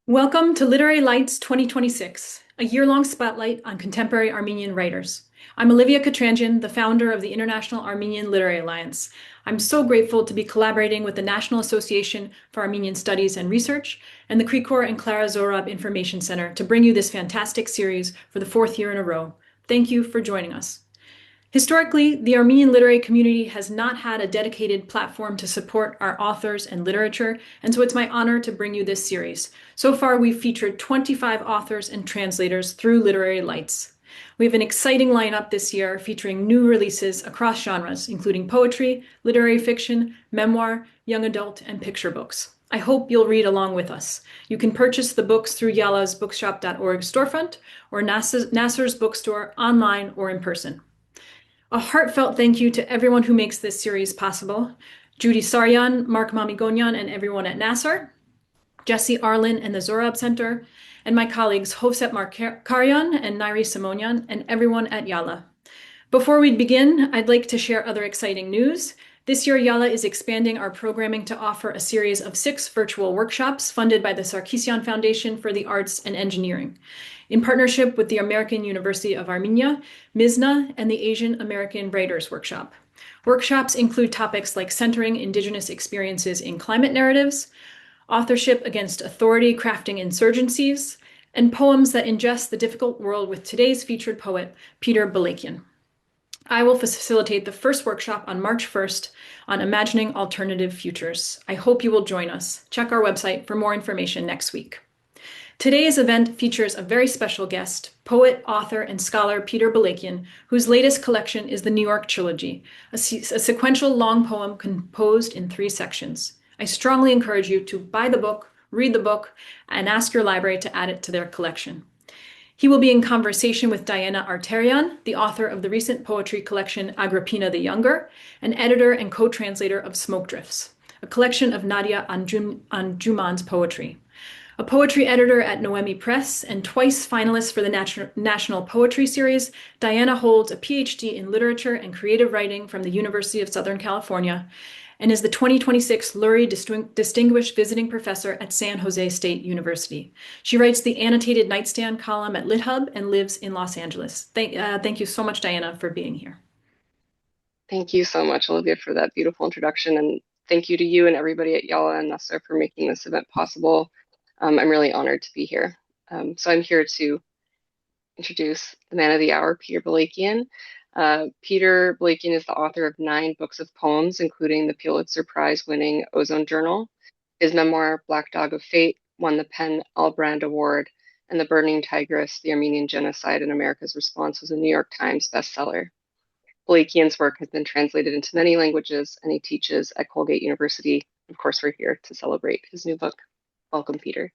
Welcome to Literary Lights 2026, a year-long spotlight on contemporary Armenian writers. I'm Olivia Katranjian, the founder of the International Armenian Literary Alliance. I'm so grateful to be collaborating with the National Association for Armenian Studies and Research and the Krikor and Clara Zorab Information Center to bring you this fantastic series for the fourth year in a row. Thank you for joining us. Historically, the Armenian literary community has not had a dedicated platform to support our authors and literature, and so it's my honor to bring you this series. So far, we've featured 25 authors and translators through Literary Lights. We have an exciting lineup this year featuring new releases across genres, including poetry, literary fiction, memoir, young adult, and picture books. I hope you'll read along with us. You can purchase the books through Yala's bookshop.org storefront or Nasser's bookstore online or in person. A heartfelt thank you to everyone who makes this series possible. Judy Saryan, Mark Mamigonyan, and everyone at Nasser, Jesse Arlen and the Zorab Center, and my colleagues Hovset Markaryan and Nairi Simonian, and everyone at Yala. Before we begin, I'd like to share other exciting news. This year, Yala is expanding our programming to offer a series of 6 virtual workshops funded by the Sarkisian Foundation for the Arts and Engineering, in partnership with the American University of Armenia, MISNA, and the Asian American Writers Workshop. Workshops include topics like centering Indigenous experiences in climate narratives, authorship against authority crafting insurgencies, and poems that ingest the difficult world with today's featured poet, Peter Balakian. I will facilitate the first workshop on March 1st on imagining alternative futures. I hope you will join us. Check our website for more information next week. Today's event features a very special guest, poet, author, and scholar Peter Balakian, whose latest collection is the New York Trilogy, a sequential long poem composed in 3 sections. I strongly encourage you to buy the book, read the book, and ask your library to add it to their collection. He will be in conversation with Diana Arterian, the author of the recent poetry collection Agrippina the Younger, and editor and co-translator of Smoke Drifts, a collection of Nadia Anjuman's poetry. A poetry editor at Noemi Press and twice finalist for the National Poetry Series, Diana holds a PhD in literature and creative writing from the University of Southern California and is the 2026 Lurie Distinguished Visiting Professor at San Jose State University. She writes the annotated nightstand column at LitHub and lives in Los Angeles. Thank you so much, Diana, for being here. Thank you so much, Olivia, for that beautiful introduction. And thank you to you and everybody at Yala and Nasser for making this event possible. I'm really honored to be here. So I'm here to introduce the man of the hour, Peter Balakian. Peter Balakian is the author of 9 books of poems, including the Pulitzer Prize-winning Ozone Journal. His memoir, Black Dog of Fate, won the Penn Albrand Award, and The Burning Tigress, The Armenian Genocide and America's Response was a New York Times bestseller. Balakian's work has been translated into many languages, and he teaches at Colgate University. Of course, we're here to celebrate his new book. Welcome, Peter.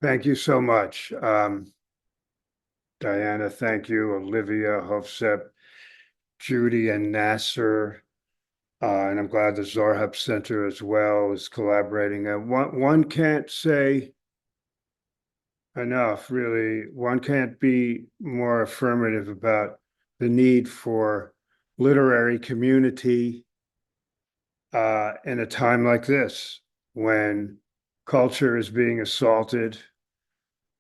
Thank you so much. Diana, thank you. Olivia, Hovsep, Judy, and Nasser. And I'm glad the Zorhab Center as well is collaborating. One can't say enough, really. One can't be more affirmative about the need for literary community in a time like this, when culture is being assaulted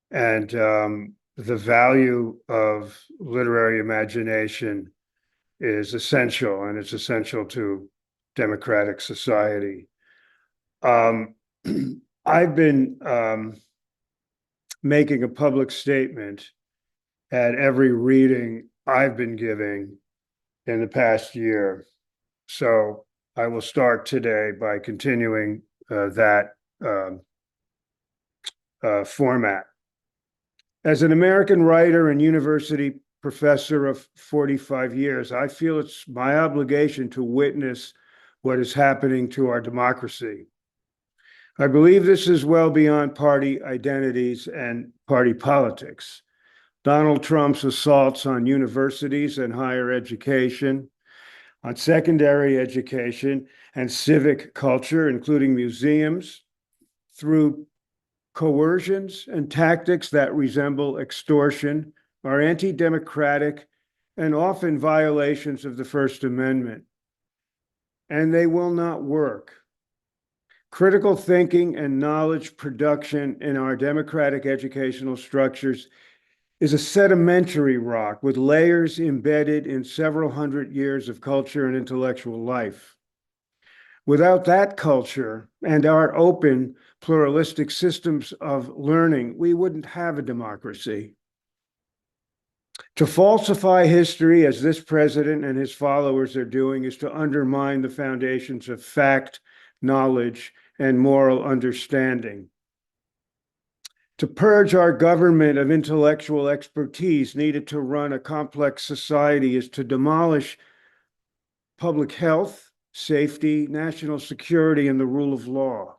and the value of literary imagination is essential, and it's essential to democratic society. I've been making a public statement at every reading I've been giving in the past year. So I will start today by continuing that format. As an American writer and university professor of 45 years, I feel it's my obligation to witness what is happening to our democracy. I believe this is well beyond party identities and party politics. Donald Trump's assaults on universities and higher education, on secondary education and civic culture, including museums, through coercions and tactics that resemble extortion, are anti-democratic and often violations of the First Amendment. And they will not work. Critical thinking and knowledge production in our democratic educational structures is a sedimentary rock with layers embedded in several hundred years of culture and intellectual life. Without that culture and our open, pluralistic systems of learning, we wouldn't have a democracy. To falsify history, as this president and his followers are doing, is to undermine the foundations of fact, knowledge, and moral understanding. To purge our government of intellectual expertise needed to run a complex society is to demolish public health, safety, national security, and the rule of law.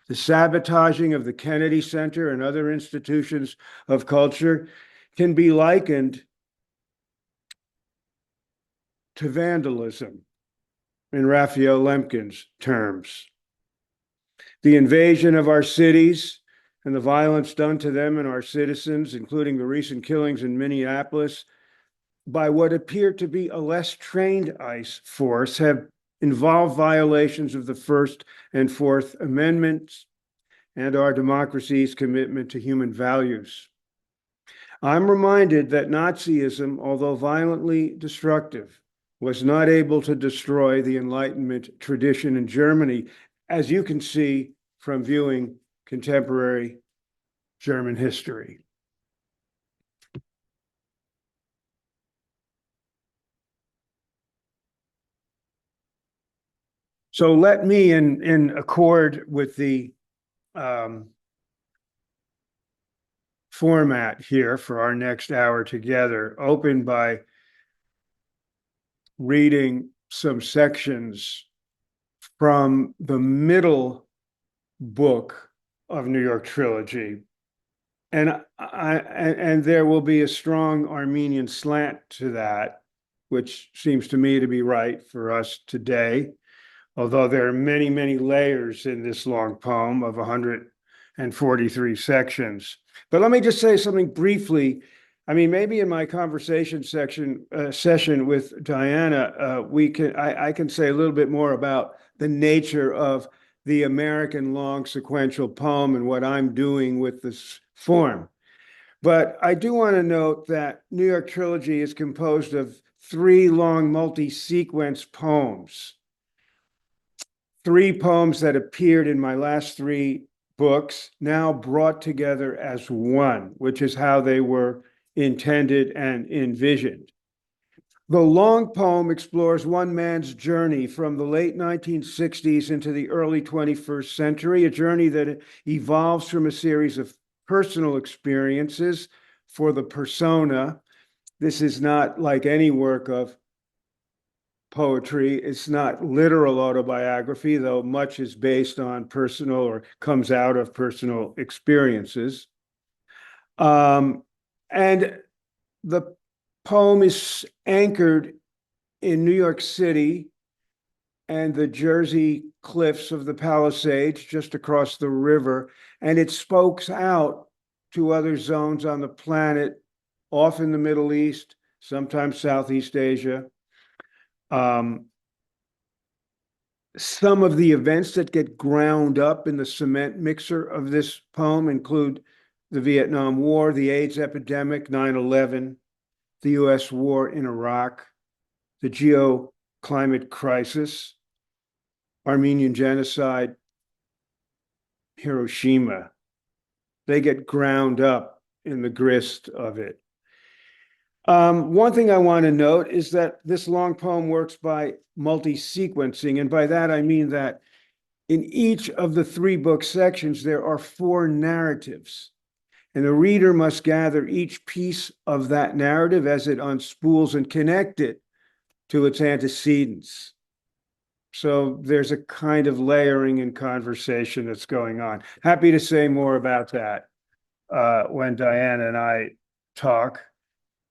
The sabotaging of the Kennedy Center and other institutions of culture can be likened to vandalism, in Raphael Lemkin's terms. The invasion of our cities and the violence done to them and our citizens, including the recent killings in Minneapolis, by what appeared to be a less trained ICE force, have involved violations of the First and Fourth Amendments and our democracy's commitment to human values. I'm reminded that Nazism, although violently destructive, was not able to destroy the Enlightenment tradition in Germany, as you can see from viewing contemporary German history. So let me, in accord with the format here for our next hour together, open by reading some sections from the middle book of New York Trilogy. And there will be a strong Armenian slant to that, which seems to me to be right for us today, although there are many, many layers in this long poem of 143 sections. But let me just say something briefly. I mean, maybe in my conversation session with Diana, I can say a little bit more about the nature of the American long sequential poem and what I'm doing with this form. But I do want to note that New York Trilogy is composed of 3 long multi-sequence poems. 3 poems that appeared in my last 3 books, now brought together as one, which is how they were intended and envisioned. The long poem explores one man's journey from the late 1960s into the early 21st century, a journey that evolves from a series of personal experiences for the persona. This is not like any work of poetry. It's not literal autobiography, though much is based on personal or comes out of personal experiences. And the poem is anchored in New York City and the Jersey cliffs of the Palisades just across the river, and it spokes out to other zones on the planet, often the Middle East, sometimes Southeast Asia. Some of the events that get ground up in the cement mixer of this poem include the Vietnam War, the AIDS epidemic, 9/11, the US war in Iraq, the geoclimate crisis, Armenian genocide, Hiroshima. They get ground up in the grist of it. One thing I want to note is that this long poem works by multi-sequencing, and by that I mean that in each of the 3 book sections, there are 4 narratives, and the reader must gather each piece of that narrative as it unspools and connect it to its antecedents. So there's a kind of layering and conversation that's going on. Happy to say more about that when Diana and I talk.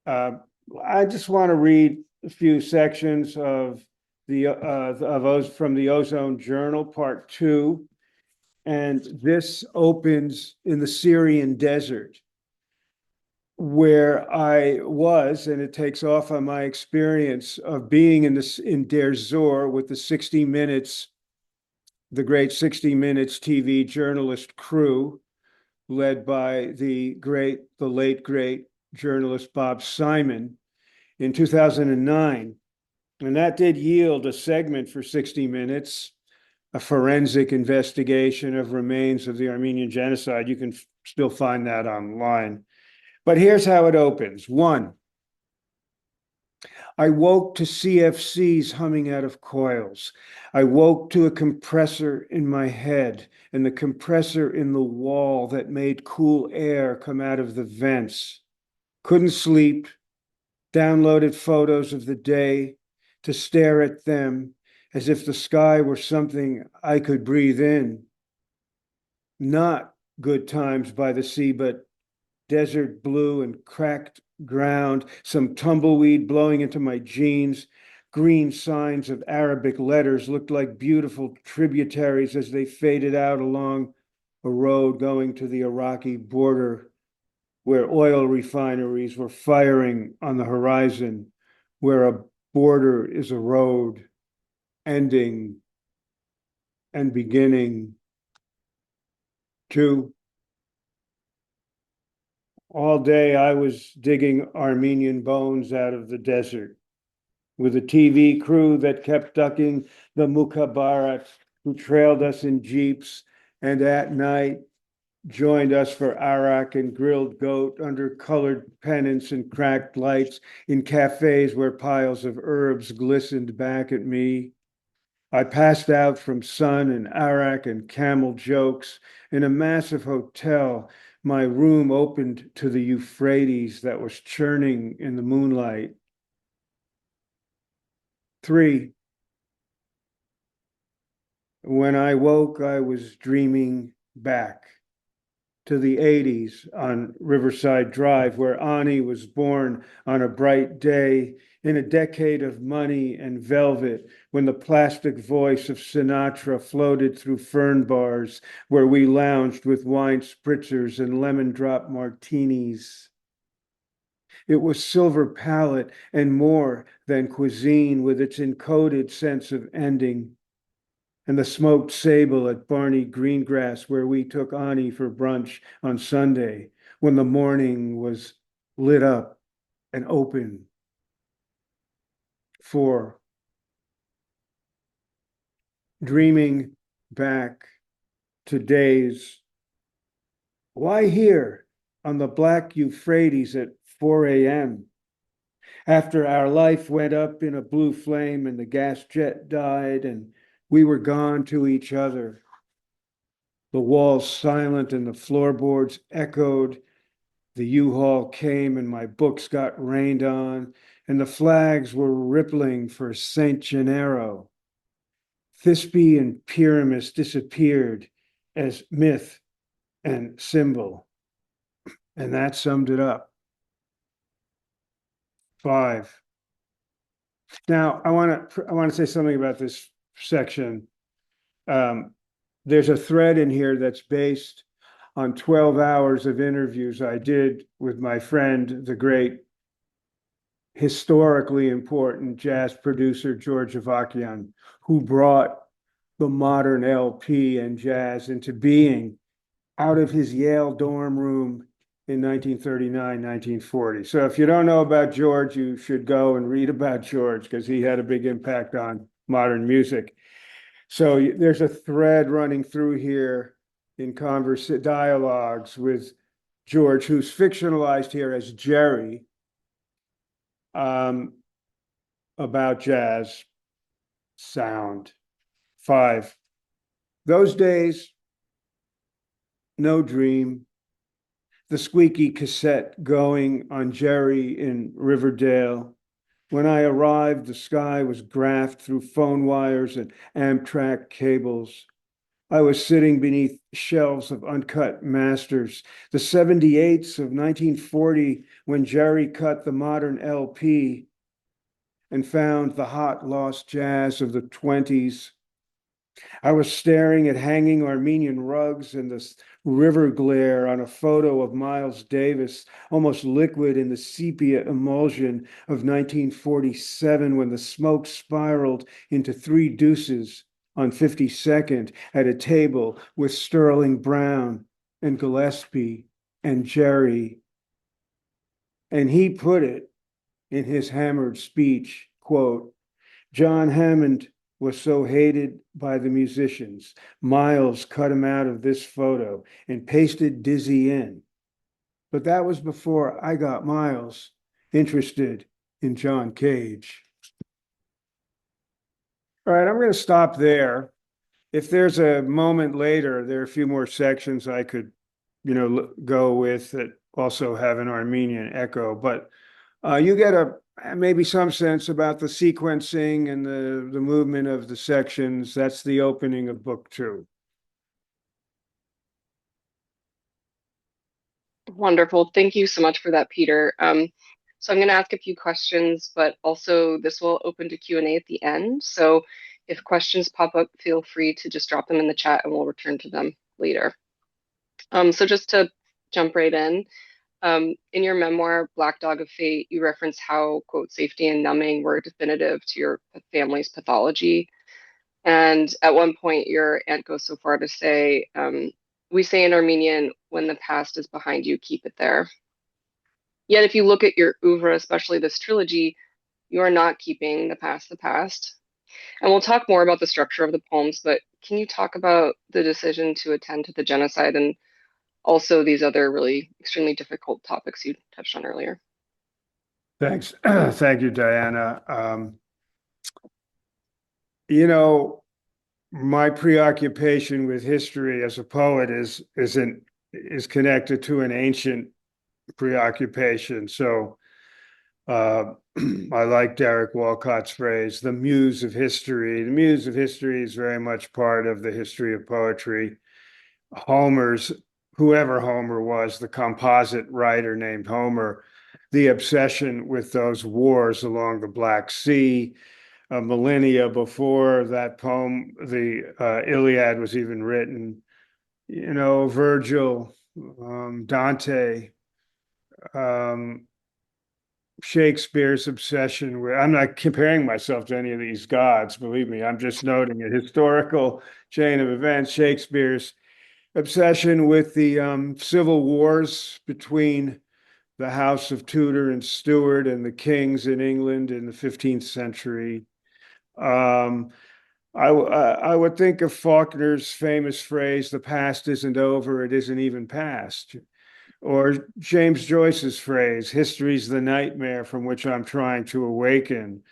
I just want to read a few sections of from the Ozone Journal, Part 2, and this opens in the Syrian desert, where I was, and it takes off on my experience of being in Deir Zor with the 60 Minutes the great 60 Minutes TV journalist crew, led by the late great journalist Bob Simon in 2009. And that did yield a segment for 60 Minutes, a forensic investigation of remains of the Armenian genocide. You can still find that online. But here's how it opens. 1, I woke to CFCs humming out of coils. I woke to a compressor in my head and the compressor in the wall that made cool air come out of the vents. Couldn't sleep, downloaded photos of the day to stare at them as if the sky were something I could breathe in. Not good times by the sea, but desert blue and cracked ground, some tumbleweed blowing into my jeans. Green signs of Arabic letters looked like beautiful tributaries as they faded out along a road going to the Iraqi border, where oil refineries were firing on the horizon, where a border is a road ending and beginning. 2, all day I was digging Armenian bones out of the desert with a TV crew that kept ducking the Mukhabarat, who trailed us in jeeps and at night joined us for arak and grilled goat under colored pennants and cracked lights in cafes where piles of herbs glistened back at me. I passed out from sun and arak and camel jokes in a massive hotel. My room opened to the Euphrates that was churning in the moonlight. 3, when I woke, I was dreaming back to the 80s on Riverside Drive, where Ani was born on a bright day in a decade of money and velvet, when the plastic voice of Sinatra floated through fern bars, where we lounged with wine spritzers and lemon drop martinis. It was silver palette and more than cuisine, with its encoded sense of ending. And the smoked sable at Barney Greengrass, where we took Ani for brunch on Sunday, when the morning was lit up and open. 4, dreaming back to days. Why here on the Black Euphrates at 4 a.m.? After our life went up in a blue flame and the gas jet died and we were gone to each other. The walls silent and the floorboards echoed. The U-Haul came and my books got rained on, and the flags were rippling for St. Gennaro. Thisbe and Pyramus disappeared as myth and symbol, and that summed it up. 5. Now, I want to say something about this section. There's a thread in here that's based on 12 hours of interviews I did with my friend, the great historically important jazz producer George Avakian, who brought the modern LP and jazz into being out of his Yale dorm room in 1939, 1940. So if you don't know about George, you should go and read about George, because he had a big impact on modern music. So there's a thread running through here in dialogues with George, who's fictionalized here as Jerry, about jazz sound. 5, those days, no dream. The squeaky cassette going on Jerry in Riverdale. When I arrived, the sky was graphed through phone wires and Amtrak cables. I was sitting beneath shelves of uncut masters, the 78s of 1940, when Jerry cut the modern LP and found the hot lost jazz of the 20s. I was staring at hanging Armenian rugs and the river glare on a photo of Miles Davis, almost liquid in the sepia emulsion of 1947, when the smoke spiraled into 3 deuces on 52nd at a table with Sterling Brown and Gillespie and Jerry. And he put it in his hammered speech, quote, John Hammond was so hated by the musicians. Miles cut him out of this photo and pasted Dizzy in. But that was before I got Miles interested in John Cage. All right, I'm going to stop there. If there's a moment later, there are a few more sections I could, go with that also have an Armenian echo. But you get maybe some sense about the sequencing and the movement of the sections. That's the opening of book 2. Wonderful. Thank you so much for that, Peter. So I'm going to ask a few questions, but also this will open to Q&A at the end. So if questions pop up, feel free to just drop them in the chat and we'll return to them later. So just to jump right in your memoir, Black Dog of Fate, you reference how, quote, safety and numbing were definitive to your family's pathology. And at one point, your aunt goes so far to say, we say in Armenian, when the past is behind you, keep it there. Yet if you look at your oeuvre, especially this trilogy, you are not keeping the past the past. And we'll talk more about the structure of the poems, but can you talk about the decision to attend to the genocide and also these other really extremely difficult topics you touched on earlier? Thanks. Thank you, Diana. My preoccupation with history as a poet is connected to an ancient preoccupation. So I like Derek Walcott's phrase, the muse of history. The muse of history is very much part of the history of poetry. Whoever Homer was, the composite writer named Homer, the obsession with those wars along the Black Sea, millennia before that poem, the Iliad was even written, Virgil, Dante, Shakespeare's obsession with, I'm not comparing myself to any of these gods, believe me, I'm just noting a historical chain of events. Shakespeare's obsession with the civil wars between the House of Tudor and Stuart and the kings in England in the 15th century. I would think of Faulkner's famous phrase, the past isn't over, it isn't even past. Or James Joyce's phrase, history's the nightmare from which I'm trying to awaken,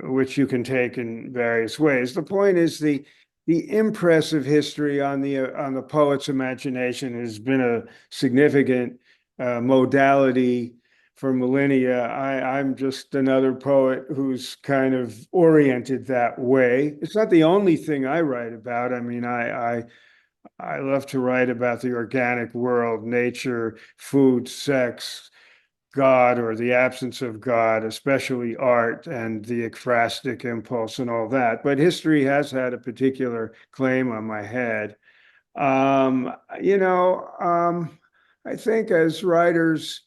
which you can take in various ways. The point is the impress of history on the poet's imagination has been a significant modality for millennia. I'm just another poet who's kind of oriented that way. It's not the only thing I write about. I mean, I love to write about the organic world, nature, food, sex, God or the absence of God, especially art and the ekphrastic impulse and all that. But history has had a particular claim on my head. I think as writers,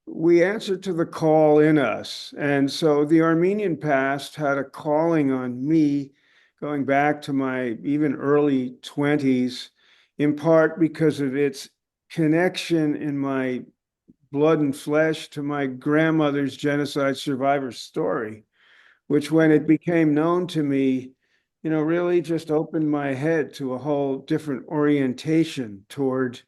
we answer to the call in us. And so the Armenian past had a calling on me going back to my even early 20s, in part because of its connection in my blood and flesh to my grandmother's genocide survivor story, which when it became known to me, really just opened my head to a whole different orientation toward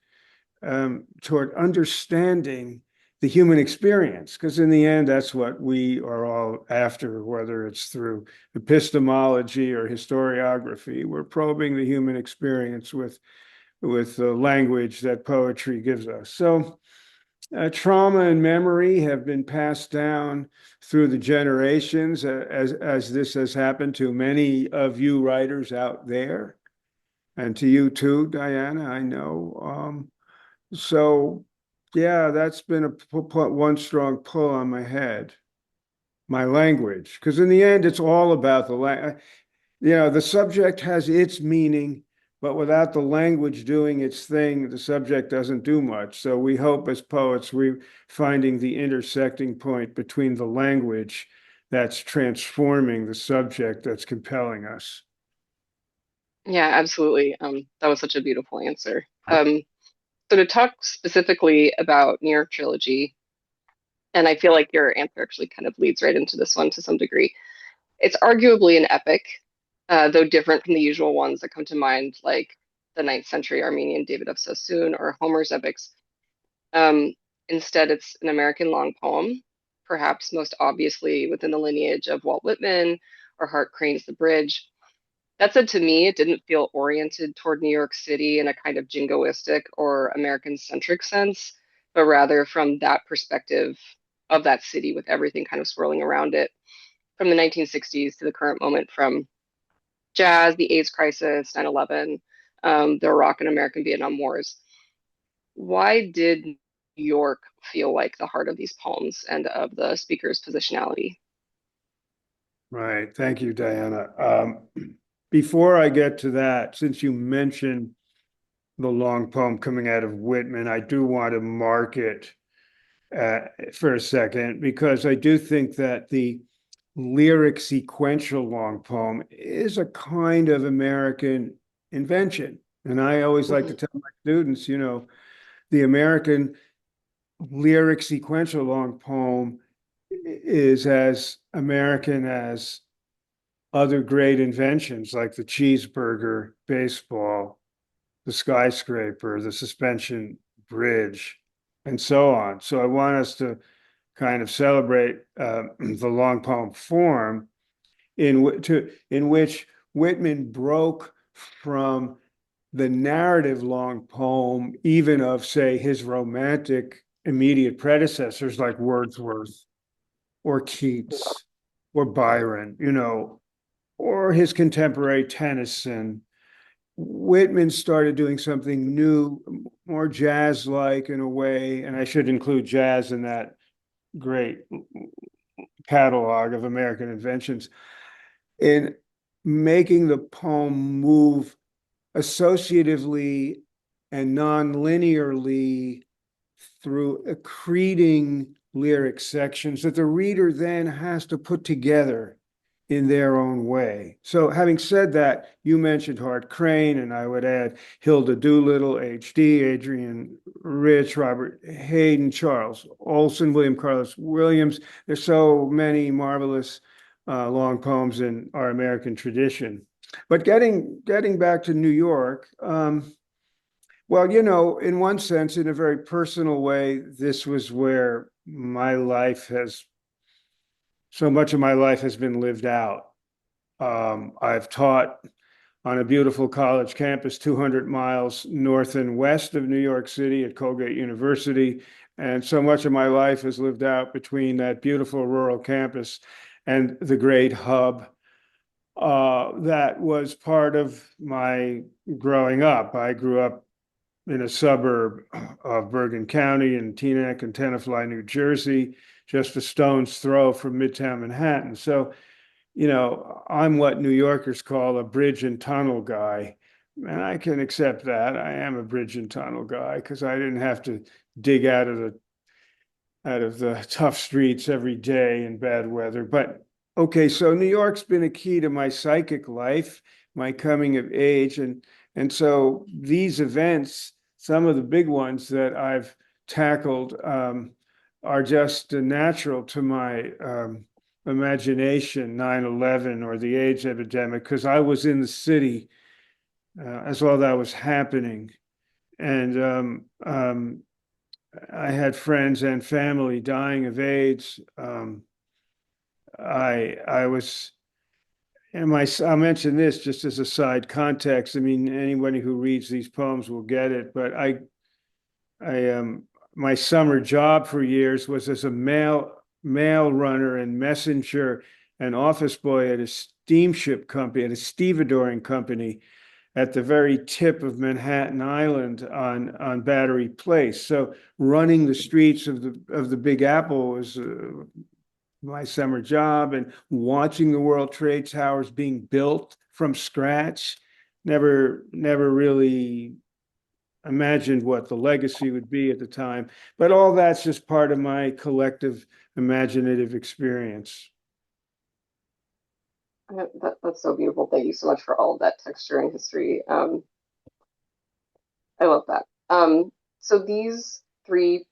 understanding the human experience, because in the end, that's what we are all after, whether it's through epistemology or historiography. We're probing the human experience with the language that poetry gives us. So trauma and memory have been passed down through the generations, as this has happened to many of you writers out there, and to you too, Diana, I know. So yeah, that's been one strong pull on my head, my language, because in the end, it's all about the language. The subject has its meaning, but without the language doing its thing, the subject doesn't do much. So we hope as poets, we're finding the intersecting point between the language that's transforming the subject that's compelling us. Yeah, absolutely. That was such a beautiful answer. So to talk specifically about New York Trilogy, and I feel like your answer actually kind of leads right into this one to some degree. It's arguably an epic, though different from the usual ones that come to mind, like the ninth century Armenian David of Sassoon or Homer's epics. Um, Instead, it's an American long poem, perhaps most obviously within the lineage of Walt Whitman or Hart Crane's The Bridge. That said, to me, it didn't feel oriented toward New York City in a kind of jingoistic or American-centric sense, but rather from that perspective of that city with everything kind of swirling around it, from the 1960s to the current moment, from jazz, the AIDS crisis, 9/11, the Iraq and American Vietnam Wars. Why did New York feel like the heart of these poems and of the speaker's positionality? Right. Thank you, Diana. Before I get to that, since you mentioned the long poem coming out of Whitman, I do want to mark it for a second, because I do think that the lyric sequential long poem is a kind of American invention. And I always like to Mhm. tell my students, the American lyric sequential long poem is as American as other great inventions like the cheeseburger, baseball, the skyscraper, the suspension bridge, and so on. So I want us to kind of celebrate the long poem form in which Whitman broke from the narrative long poem, even of, say, his romantic immediate predecessors like Wordsworth or Keats or Byron, or his contemporary Tennyson. Whitman started doing something new, more jazz-like in a way, and I should include jazz in that great catalog of American inventions, in making the poem move associatively and non-linearly through accreting lyric sections that the reader then has to put together in their own way. So having said that, you mentioned Hart Crane, and I would add Hilda Doolittle, H.D., Adrian Rich, Robert Hayden, Charles Olson, William Carlos Williams. There's so many marvelous long poems in our American tradition. But getting back to New York, well, in one sense, in a very personal way, this was where so much of my life has been lived out. I've taught on a beautiful college campus 200 miles north and west of New York City at Colgate University. And so much of my life is lived out between that beautiful rural campus and the great hub that was part of my growing up. I grew up in a suburb of Bergen County in Teaneck and Tenafly, New Jersey, just a stone's throw from Midtown Manhattan. So, I'm what New Yorkers call a bridge and tunnel guy. And I can accept that. I am a bridge and tunnel guy because I didn't have to dig out of the tough streets every day in bad weather. But okay, so New York's been a key to my psychic life, my coming of age, and so these events, some of the big ones that I've tackled, are just natural to my imagination, 9/11 or the AIDS epidemic, because I was in the city as all that was happening. And I had friends and family dying of AIDS. I was, and I'll mention this just as a side context. I mean, anybody who reads these poems will get it. But my summer job for years was as a mail runner and messenger and office boy at a steamship company, at a stevedoring company at the very tip of Manhattan Island on Battery Place. So running the streets of the Big Apple was my summer job, and watching the World Trade Towers being built from scratch. Never really imagined what the legacy would be at the time, but all that's just part of my collective imaginative experience. That's so beautiful. Thank you so much for all of that texture and history. I love that. So these three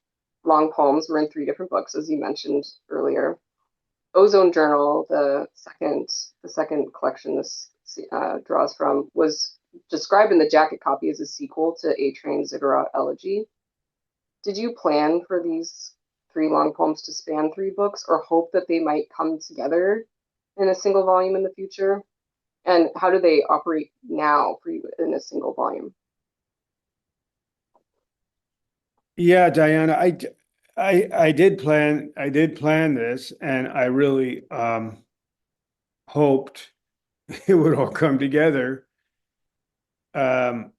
long poems were in three different books, as you mentioned earlier. Ozone Journal, the second collection this draws from, was described in the jacket copy as a sequel to A Train Ziggurat Elegy. Did you plan for these three long poems to span three books, or hope that they might come together in a single volume in the future? And how do they operate now for you in a single volume? Yeah, Diana, I did plan this, and I really hoped it would all come together. Um,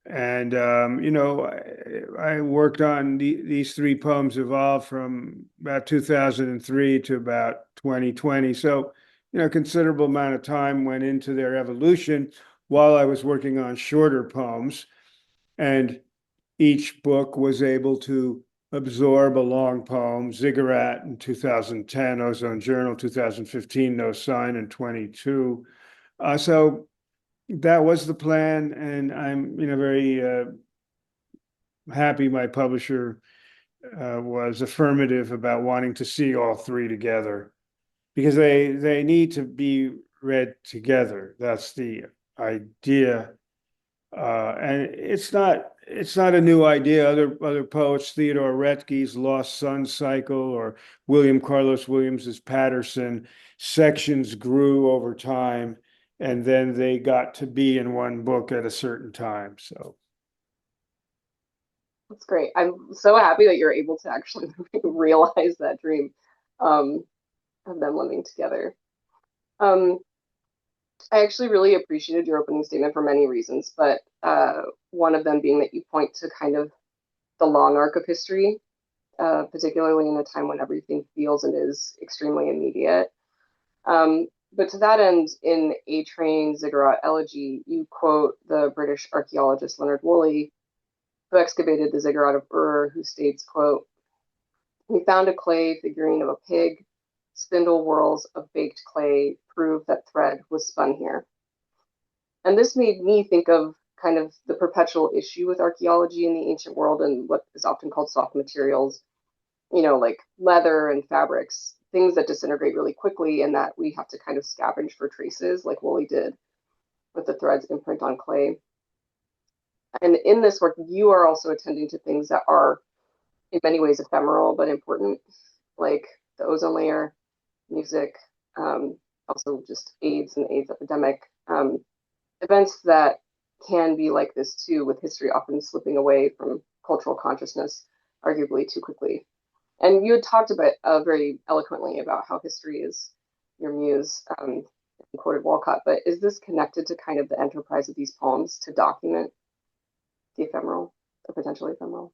and I worked on these three poems evolved from about 2003 to about 2020. So, a considerable amount of time went into their evolution while I was working on shorter poems. And each book was able to absorb a long poem, Ziggurat in 2010, Ozone Journal 2015, No Sign in 22. So that was the plan, and I'm very happy my publisher was affirmative about wanting to see all three together, because they need to be read together. That's the idea. And it's not a new idea. Other poets, Theodore Retke's Lost Sun Cycle or William Carlos Williams's Patterson, sections grew over time, and then they got to be in one book at a certain time. So That's great. I'm so happy that you're able to actually realize that dream um, of them living together. Um, I actually really appreciated your opening statement for many reasons, but one of them being that you point to kind of the long arc of history, particularly in a time when everything feels and is extremely immediate. But to that end, in A Train Ziggurat Elegy, you quote the British archaeologist Leonard Woolley, who excavated the ziggurat of Ur, who states, quote, "We found a clay figurine of a pig. Spindle whorls of baked clay prove that thread was spun here." And this made me think of kind of the perpetual issue with archaeology in the ancient world and what is often called soft materials, like leather and fabrics, things that disintegrate really quickly and that we have to kind of scavenge for traces, like Woolley did with the thread's imprint on clay. And in this work, you are also attending to things that are in many ways ephemeral but important, like the ozone layer, music, also just AIDS and the AIDS epidemic, events that can be like this too, with history often slipping away from cultural consciousness, arguably too quickly. And you had talked about very eloquently about how history is your muse, and quoted Walcott. But is this connected to kind of the enterprise of these poems to document the ephemeral, the potentially ephemeral?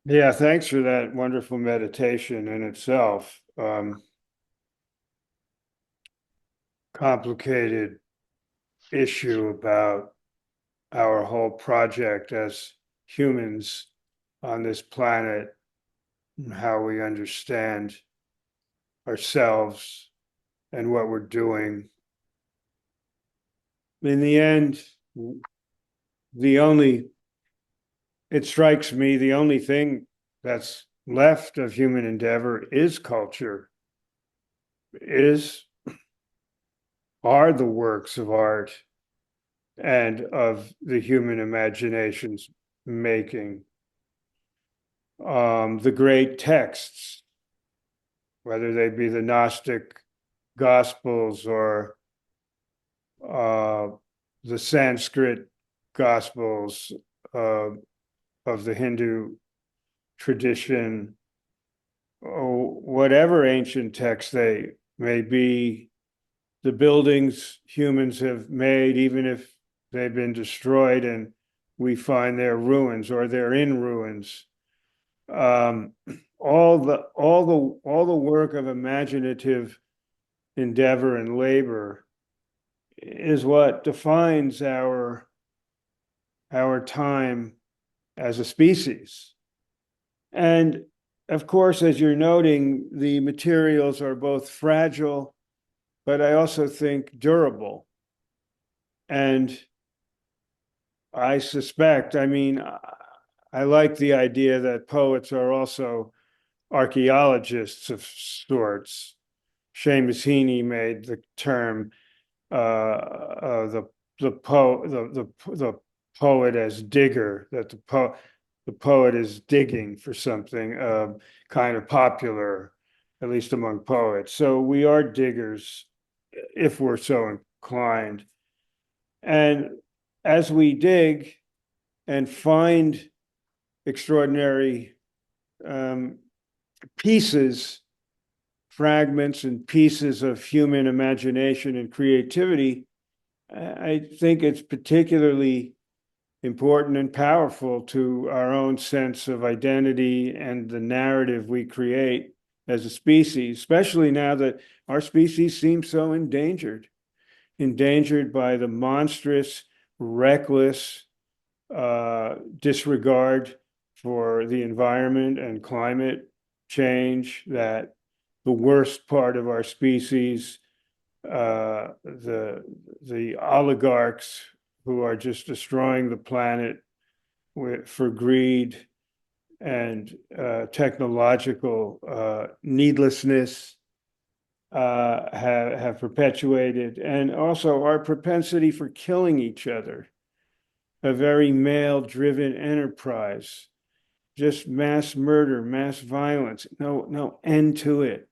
yeah, thanks for that wonderful meditation in itself. Complicated issue about our whole project as humans on this planet, and how we understand ourselves and what we're doing. In the end, it strikes me the only thing that's left of human endeavor is culture, are the works of art and of the human imagination's making. The great texts, whether they be the Gnostic Gospels or the Sanskrit Gospels of the Hindu tradition, or whatever ancient text they may be, the buildings humans have made, even if they've been destroyed and we find their ruins or they're in ruins, all the work of imaginative endeavor and labor is what defines our time as a species. And of course, as you're noting, the materials are both fragile, but I also think durable. And I suspect, I mean, I like the idea that poets are also archaeologists of sorts. Seamus Heaney made the term the poet as digger, that the poet is digging for something kind of popular, at least among poets. So we are diggers if we're so inclined. And as we dig and find extraordinary um, pieces, fragments and pieces of human imagination and creativity, I think it's particularly important and powerful to our own sense of identity and the narrative we create as a species, especially now that our species seems so endangered by the monstrous, reckless disregard for the environment and climate change that the worst part of our species, the oligarchs who are just destroying the planet for greed and technological needlessness, have perpetuated, and also our propensity for killing each other, a very male-driven enterprise, just mass murder, mass violence, no end to it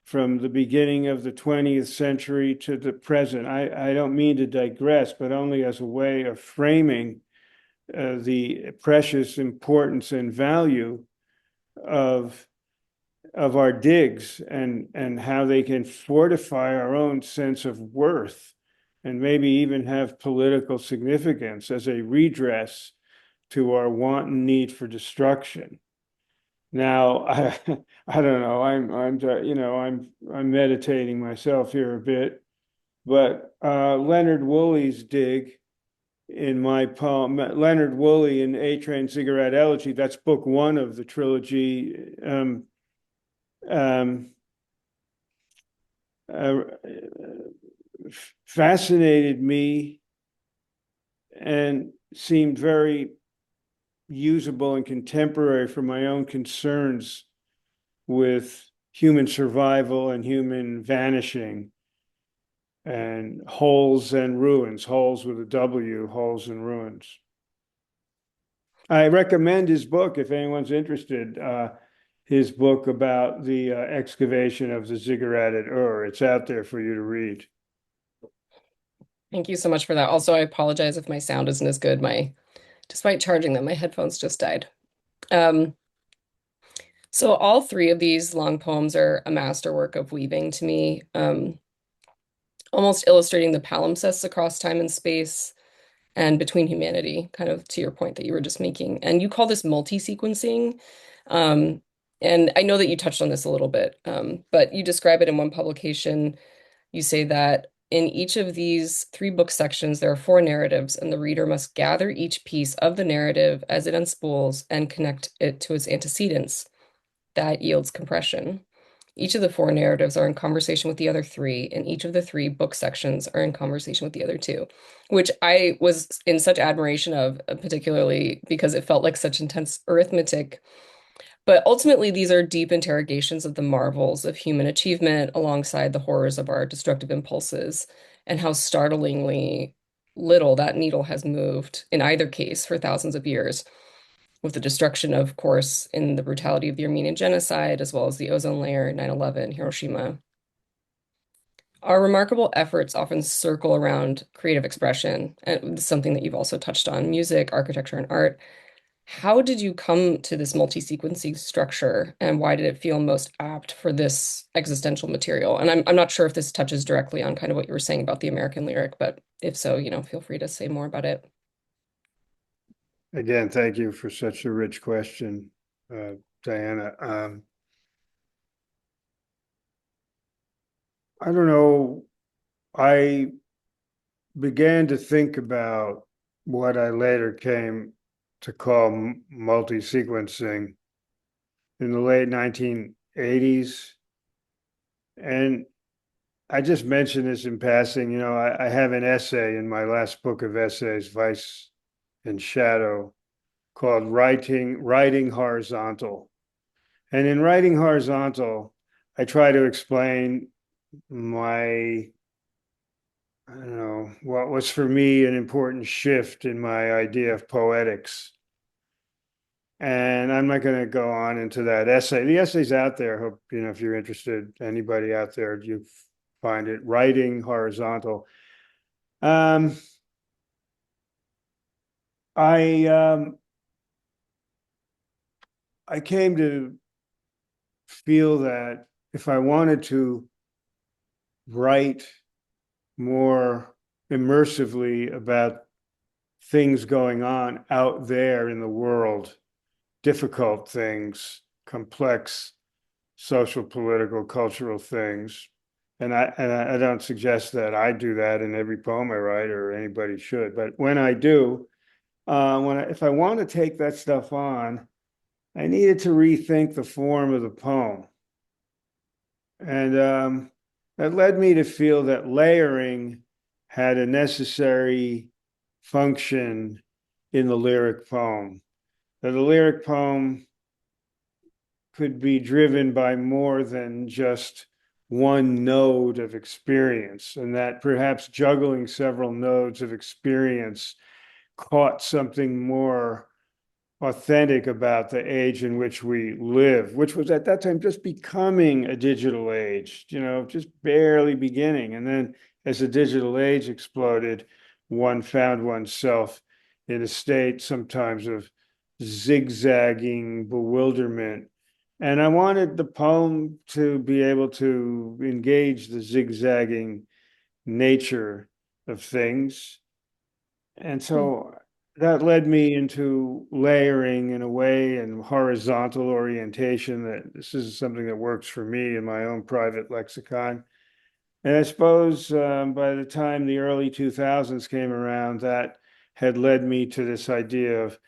from the beginning of the 20th century to the present. I don't mean to digress, but only as a way of framing the precious importance and value of our digs and how they can fortify our own sense of worth and maybe even have political significance as a redress to our wanton need for destruction. Now, I don't know. I'm meditating myself here a bit, but Leonard Woolley's dig in my poem, Leonard Woolley in A Train Cigarette Elegy, that's book one of the trilogy. Um, uh, Fascinated me and seemed very usable and contemporary for my own concerns with human survival and human vanishing and holes and ruins, holes with a W, holes and ruins. I recommend his book if anyone's interested. His book about the excavation of the ziggurat at Ur. It's out there for you to read. Thank you so much for that. Also, I apologize if my sound isn't as good. Despite charging them, my headphones just died. So all three of these long poems are a masterwork of weaving to me, almost illustrating the palimpsests across time and space and between humanity, kind of to your point that you were just making. And you call this multi-sequencing. Um, and I know that you touched on this a little bit, but you describe it in one publication. You say that in each of these three book sections, there are four narratives, and the reader must gather each piece of the narrative as it unspools and connect it to its antecedents. That yields compression. Each of the four narratives are in conversation with the other three, and each of the three book sections are in conversation with the other two, which I was in such admiration of, particularly because it felt like such intense arithmetic. But ultimately, these are deep interrogations of the marvels of human achievement alongside the horrors of our destructive impulses, and how startlingly little that needle has moved in either case for thousands of years, with the destruction, of course, in the brutality of the Armenian genocide, as well as the ozone layer, 9/11, Hiroshima. Our remarkable efforts often circle around creative expression, and something that you've also touched on, music, architecture, and art. How did you come to this multi-sequencing structure, and why did it feel most apt for this existential material? And I'm not sure if this touches directly on kind of what you were saying about the American lyric, but if so, feel free to say more about it. Again, thank you for such a rich question, Diana. I don't know. I began to think about what I later came to call multi-sequencing in the late 1980s. And I just mentioned this in passing. I have an essay in my last book of essays, Vice and Shadow, called Writing Horizontal. And in Writing Horizontal, I try to explain my, I don't know, what was for me an important shift in my idea of poetics. And I'm not going to go on into that essay. The essay's out there. Hope, if you're interested, anybody out there, you find it. Writing Horizontal. Um, I I came to feel that if I wanted to write more immersively about things going on out there in the world, difficult things, complex social, political, cultural things. And I don't suggest that I do that in every poem I write or anybody should, but when I do, if I want to take that stuff on, I needed to rethink the form of the poem. And that led me to feel that layering had a necessary function in the lyric poem. That the lyric poem could be driven by more than just one node of experience, and that perhaps juggling several nodes of experience caught something more authentic about the age in which we live, which was at that time just becoming a digital age, just barely beginning. And then as the digital age exploded, one found oneself in a state sometimes of zigzagging bewilderment. And I wanted the poem to be able to engage the zigzagging nature of things. And so that led me into layering in a way and horizontal orientation that this is something that works for me in my own private lexicon. And I suppose by the time the early 2000s came around, that had led me to this idea of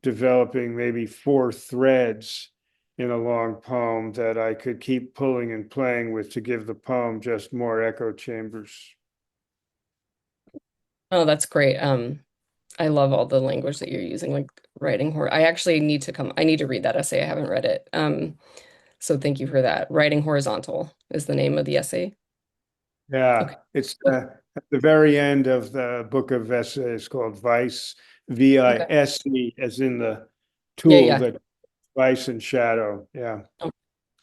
developing maybe four threads in a long poem that I could keep pulling and playing with to give the poem just more echo chambers. Oh, that's great. I love all the language that you're using, like writing horror. I need to read that essay. I haven't read it. So thank you for that. Writing horizontal is the name of the essay. Yeah, Okay. it's at the very end of the book of essays called Vice, Okay. VISE, as in the Yeah, tool yeah. that Vice and Shadow. Yeah. Oh,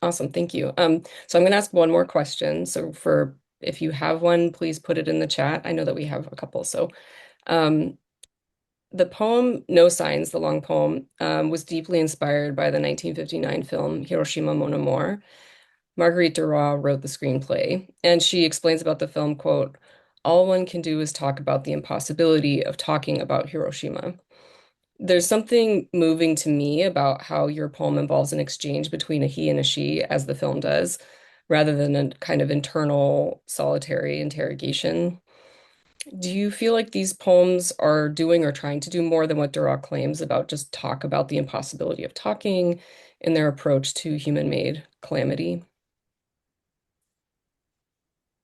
awesome. Thank you. So I'm going to ask one more question. So for if you have one, please put it in the chat. I know that we have a couple. So um, the poem No Signs, the long poem, was deeply inspired by the 1959 film Hiroshima Mon Amour. Marguerite Duras wrote the screenplay, and she explains about the film, quote, "All one can do is talk about the impossibility of talking about Hiroshima." There's something moving to me about how your poem involves an exchange between a he and a she, as the film does, rather than a kind of internal solitary interrogation. Do you feel like these poems are doing or trying to do more than what Duras claims about just talk about the impossibility of talking in their approach to human-made calamity?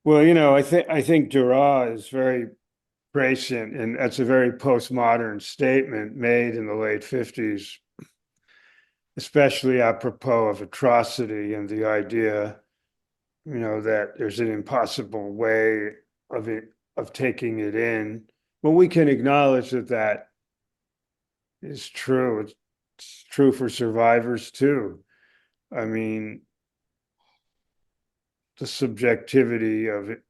Well, I think Duras is very prescient, and that's a very postmodern statement made in the late 50s, especially apropos of atrocity and the idea, that there's an impossible way of it of taking it in. Well, we can acknowledge that that is true. It's true for survivors too. I mean, the subjectivity of it,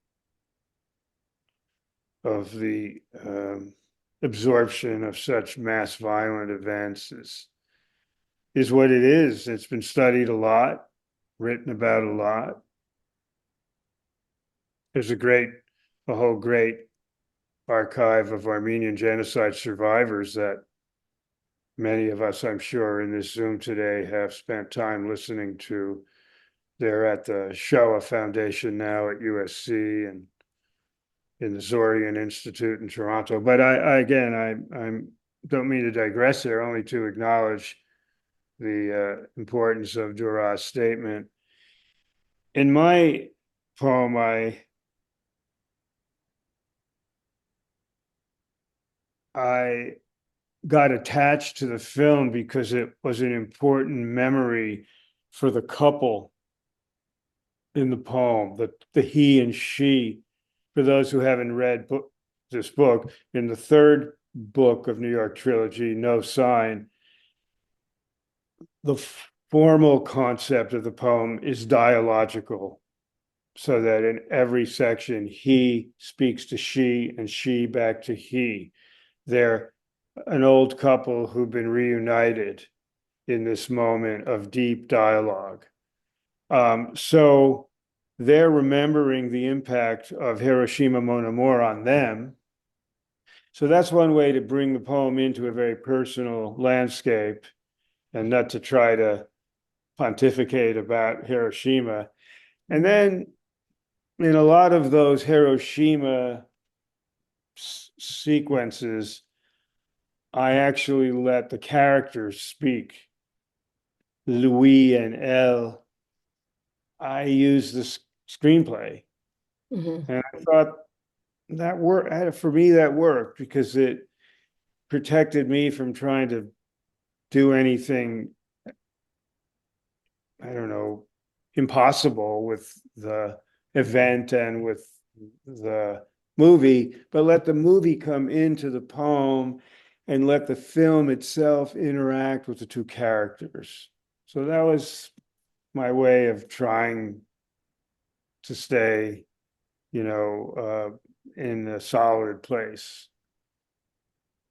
of the absorption of such mass violent events is what it is. It's been studied a lot, written about a lot. There's a whole great archive of Armenian genocide survivors that many of us, I'm sure, in this Zoom today have spent time listening to. They're at the Shoah Foundation now at USC and in the Zorian Institute in Toronto. But I again, I don't mean to digress there, only to acknowledge the importance of Duras' statement. In my poem, I got attached to the film because it was an important memory for the couple in the poem, the he and she. For those who haven't read this book, in the third book of New York Trilogy, No Sign, the formal concept of the poem is dialogical, so that in every section, he speaks to she and she back to he. They're an old couple who've been reunited in this moment of deep dialogue. So they're remembering the impact of Hiroshima Mon Amour on them. So that's one way to bring the poem into a very personal landscape and not to try to pontificate about Hiroshima. And then in a lot of those Hiroshima sequences, I actually let the characters speak. Louis and Elle, I used the screenplay. Mhm. And I thought that worked. For me, that worked because it protected me from trying to do anything, I don't know, impossible with the event and with the movie, but let the movie come into the poem and let the film itself interact with the two characters. So that was my way of trying to stay, in a solid place.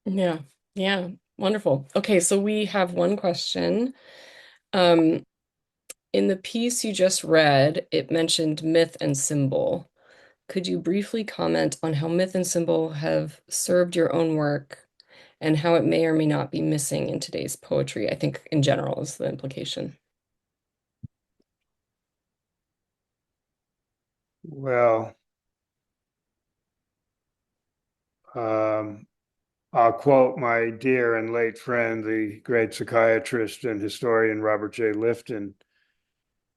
Yeah. Yeah. Wonderful. Okay, so we have one question. Um, in the piece you just read, it mentioned myth and symbol. Could you briefly comment on how myth and symbol have served your own work and how it may or may not be missing in today's poetry? I think in general is the implication. Well, I'll quote my dear and late friend, the great psychiatrist and historian Robert J. Lifton,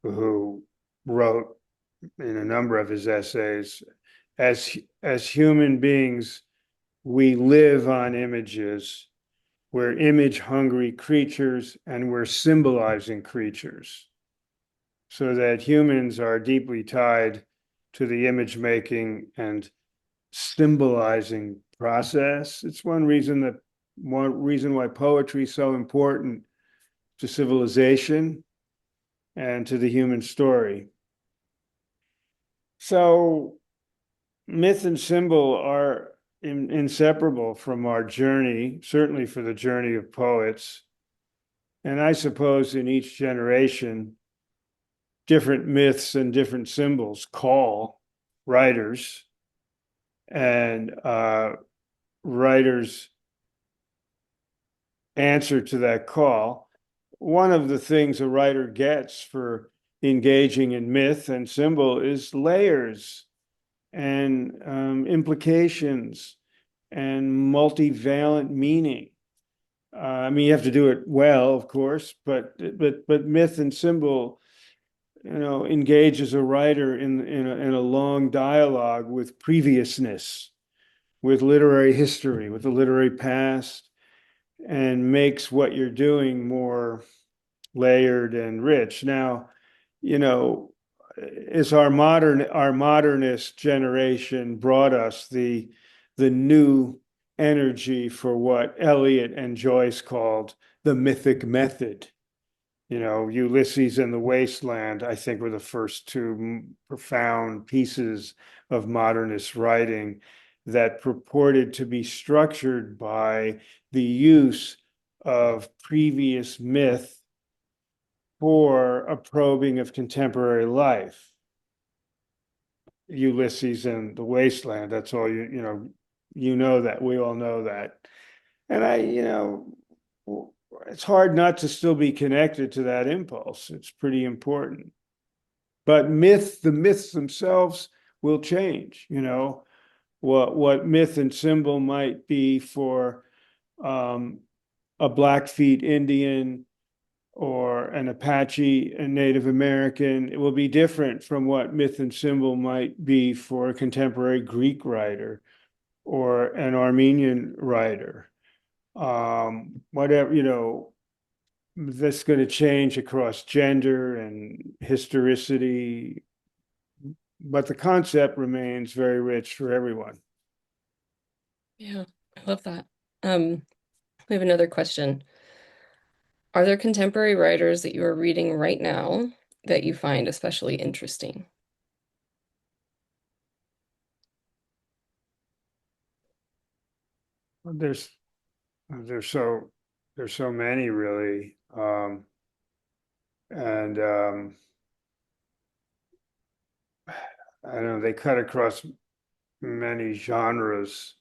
who wrote in a number of his essays, as human beings, we live on images. We're image-hungry creatures, and we're symbolizing creatures. So that humans are deeply tied to the image making and symbolizing process. It's one reason why poetry is so important to civilization and to the human story. So myth and symbol are inseparable from our journey, certainly for the journey of poets. And I suppose in each generation, different myths and different symbols call writers, and writers answer to that call. One of the things a writer gets for engaging in myth and symbol is layers and implications and multivalent meaning. I mean, you have to do it well, of course, but myth and symbol, engages a writer in a long dialogue with previousness, with literary history, with the literary past, and makes what you're doing more layered and rich. Now, as our modernist generation brought us the new energy for what Eliot and Joyce called the mythic method. Ulysses and the Wasteland, I think, were the first two profound pieces of modernist writing that purported to be structured by the use of previous myth for a probing of contemporary life. Ulysses and the Wasteland, that's all that, we all know that. And it's hard not to still be connected to that impulse. It's pretty important. But the myths themselves will change, what myth and symbol might be for a Blackfeet Indian or an Apache, a Native American. It will be different from what myth and symbol might be for a contemporary Greek writer or an Armenian writer. Whatever, that's going to change across gender and historicity, but the concept remains very rich for everyone. Yeah, I love that. We have another question. Are there contemporary writers that you are reading right now that you find especially interesting? There's there's so there's so many really, and I don't know, they cut across many genres.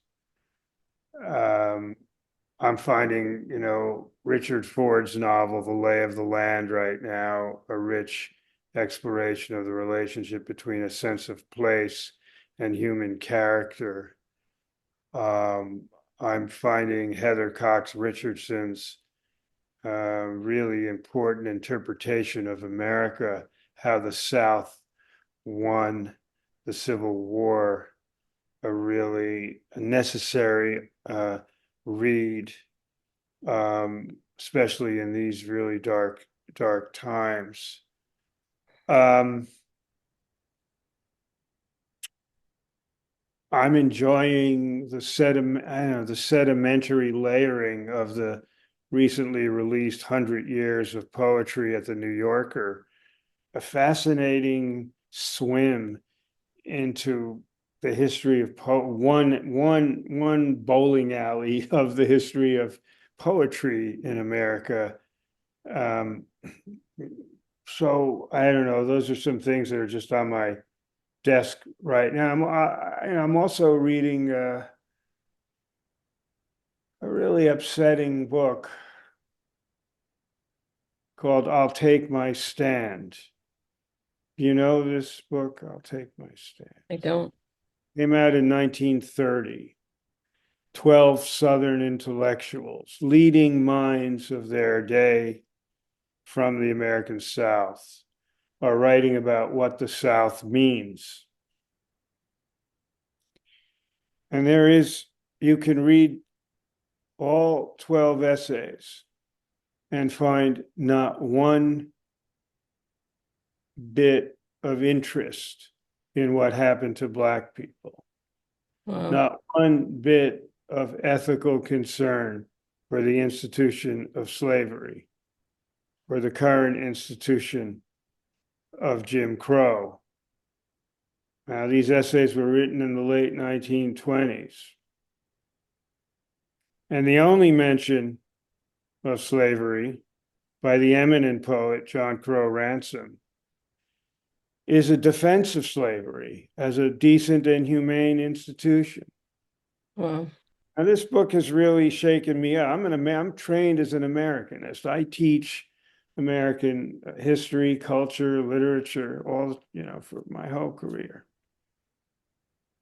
Um, I'm finding, Richard Ford's novel, The Lay of the Land, right now, a rich exploration of the relationship between a sense of place and human character. I'm finding Heather Cox Richardson's really important interpretation of America, how the South won the Civil War, a really necessary read, especially in these really dark times. I'm enjoying the sedimentary layering of the recently released 100 Years of Poetry at the New Yorker, a fascinating swim into the history of one bowling alley of the history of poetry in America. Um, so I don't know. Those are some things that are just on my desk right now. I'm also reading a really upsetting book called "I'll Take My Stand." You know this book, "I'll Take My Stand"? I don't. Came out in 1930. 12 Southern intellectuals, leading minds of their day from the American South, are writing about what the South means. And you can read all 12 essays and find not one bit of interest in what happened to Black people, Wow. not one bit of ethical concern for the institution of slavery or the current institution of Jim Crow. Now, these essays were written in the late 1920s. And the only mention of slavery by the eminent poet John Crow Ransom is a defense of slavery as a decent and humane institution. Wow. Now, this book has really shaken me up. I'm trained as an Americanist. I teach American history, culture, literature, all, for my whole career.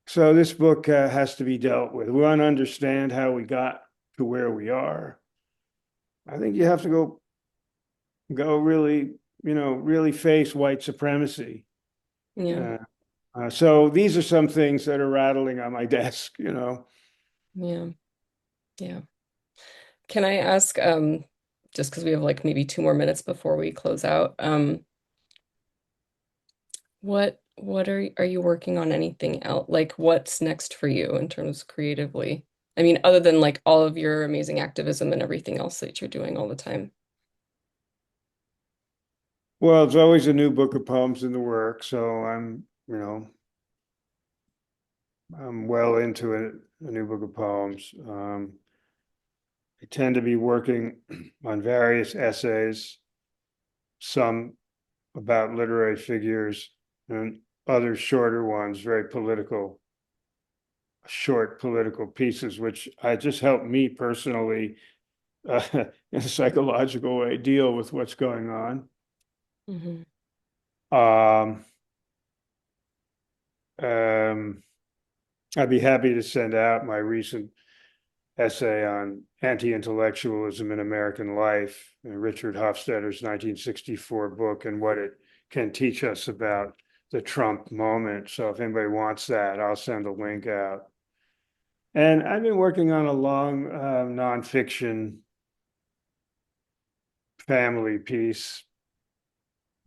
So this book has to be dealt with. We want to understand how we got to where we are. I think you have to go really, really face white supremacy. Yeah. So these are some things that are rattling on my desk. Yeah. Yeah. Can I ask, just because we have like maybe 2 more minutes before we close out, what are you working on anything else? Like what's next for you in terms creatively? I mean, other than like all of your amazing activism and everything else that you're doing all the time. Well, it's always a new book of poems in the work, so I'm well into a new book of poems. I tend to be working on various essays, some about literary figures, and other shorter ones, very short political pieces, which just help me personally, in a psychological way, deal with what's going on. Mm-hmm. Um, I'd be happy to send out my recent essay on anti-intellectualism in American life, Richard Hofstadter's 1964 book, and what it can teach us about the Trump moment. So if anybody wants that, I'll send a link out. And I've been working on a long nonfiction family piece.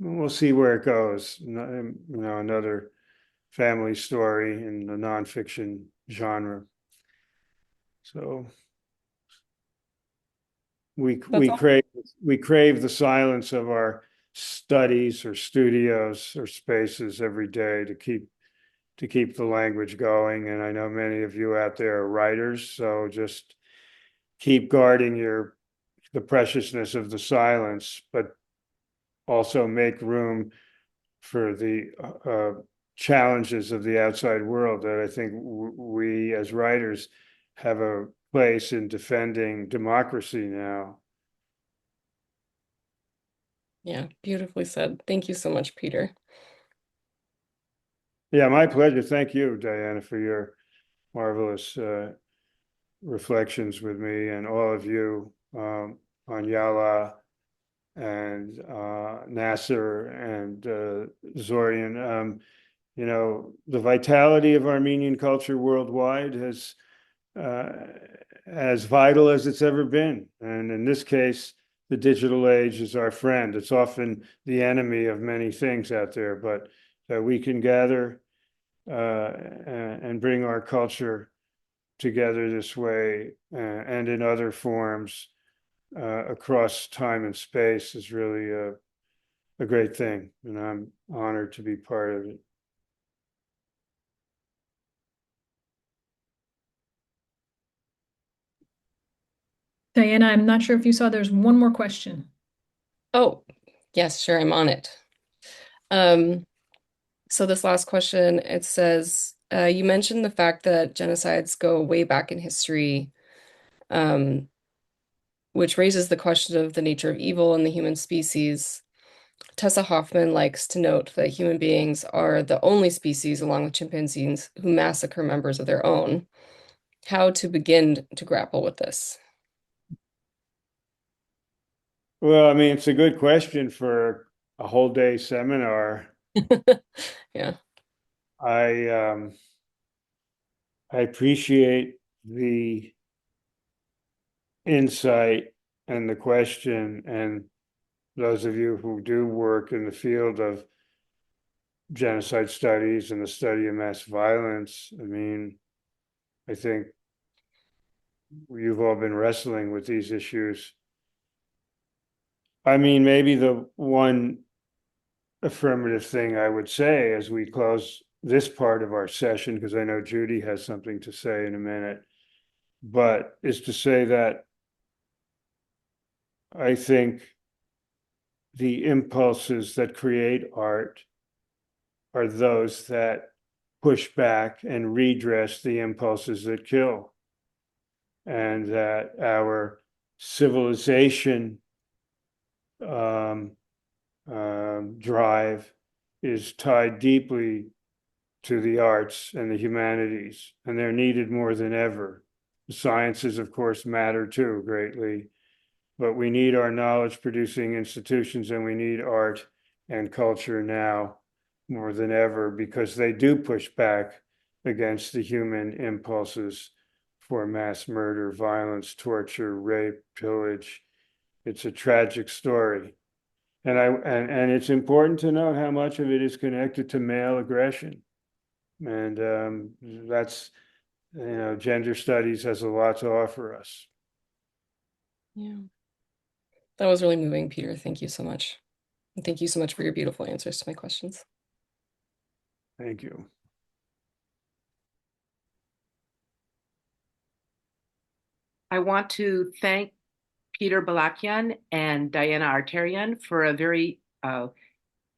We'll see where it goes. Another family story in the nonfiction genre. So we crave the silence of our studies or studios or spaces every day to keep the language going. And I know many of you out there are writers, so just keep guarding the preciousness of the silence, but also make room for the challenges of the outside world that I think we as writers have a place in defending democracy now. Yeah, beautifully said. Thank you so much, Peter. Yeah, my pleasure. Thank you, Diana, for your marvelous reflections with me and all of you on Yala and Nasser and Zorian. The vitality of Armenian culture worldwide has as vital as it's ever been. And in this case, the digital age is our friend. It's often the enemy of many things out there, but that we can gather and bring our culture together this way and in other forms across time and space is really a great thing. And I'm honored to be part of it. Diana, I'm not sure if you saw there's one more question. Oh, yes, sure, I'm on it. So this last question, it says, you mentioned the fact that genocides go way back in history, which raises the question of the nature of evil in the human species. Tessa Hoffman likes to note that human beings are the only species, along with chimpanzees, who massacre members of their own. How to begin to grapple with this? Well, I mean, it's a good question for a whole day seminar. Yeah. I appreciate the insight and the question, and those of you who do work in the field of genocide studies and the study of mass violence. I mean, I think you've all been wrestling with these issues. I mean, maybe the one affirmative thing I would say as we close this part of our session, because I know Judy has something to say in a minute, but is to say that I think the impulses that create art are those that push back and redress the impulses that kill. And that our civilization drive is tied deeply to the arts and the humanities, and they're needed more than ever. The sciences, of course, matter too greatly, but we need our knowledge producing institutions and we need art and culture now more than ever because they do push back against the human impulses for mass murder, violence, torture, rape, pillage. It's a tragic story. And it's important to note how much of it is connected to male aggression. And that's, gender studies has a lot to offer us. Yeah. That was really moving, Peter. Thank you so much. And thank you so much for your beautiful answers to my questions. Thank you. I want to thank Peter Balakian and Diana Arterian for a very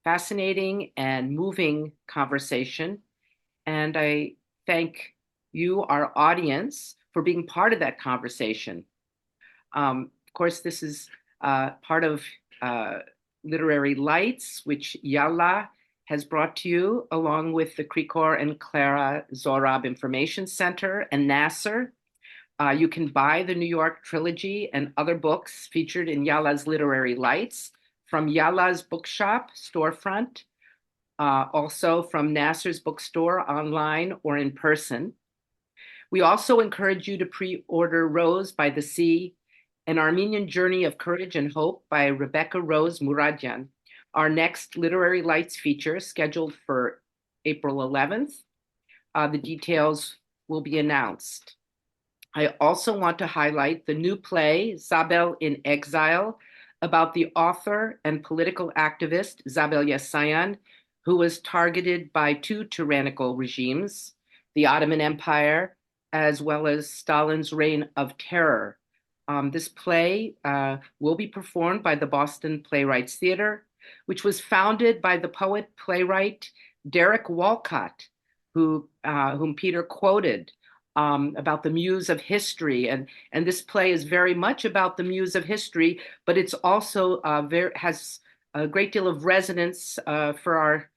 fascinating and moving conversation. And I thank you, our audience, for being part of that conversation. Of course, this is part of Literary Lights, which Yalla has brought to you, along with the Krikor and Clara Zorab Information Center and Nasser. You can buy the New York Trilogy and other books featured in Yala's Literary Lights from Yala's Bookshop storefront, also from Nasser's bookstore online or in person. We also encourage you to pre-order Rose by the Sea, An Armenian Journey of Courage and Hope by Rebecca Rose Muradian, our next Literary Lights feature scheduled for April 11th. The details will be announced. I also want to highlight the new play, Zabel in Exile, about the author and political activist Zabel Yasayan, who was targeted by two tyrannical regimes, the Ottoman Empire, as well as Stalin's reign of terror. This play will be performed by the Boston Playwrights Theater, which was founded by the poet-playwright Derek Walcott, whom Peter quoted about the muse of history. And this play is very much about the muse of history, but it's also has a great deal of resonance for our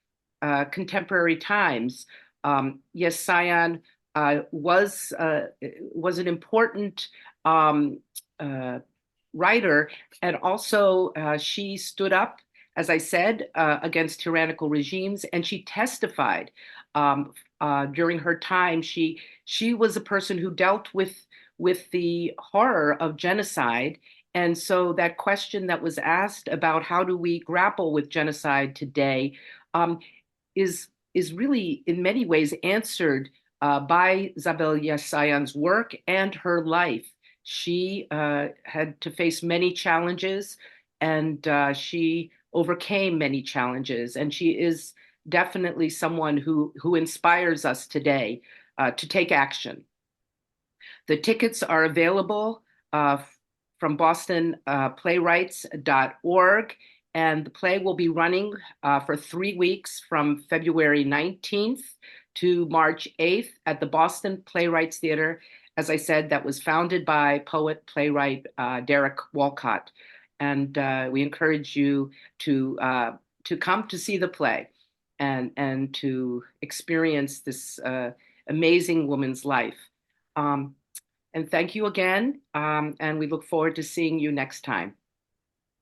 contemporary times. Yesayan was an important writer, and also she stood up, as I said, against tyrannical regimes, and she testified during her time. She was a person who dealt with the horror of genocide. And so that question that was asked about how do we grapple with genocide today is really in many ways answered by Zabel Yasayan's work and her life. She had to face many challenges, and she overcame many challenges, and she is definitely someone who inspires us today to take action. The tickets are available from bostonplaywrights.org, and the play will be running for 3 weeks from February 19th to March 8th at the Boston Playwrights Theater. As I said, that was founded by poet-playwright Derek Walcott. And we encourage you to come to see the play and to experience this amazing woman's life. And thank you again, and we look forward to seeing you next time.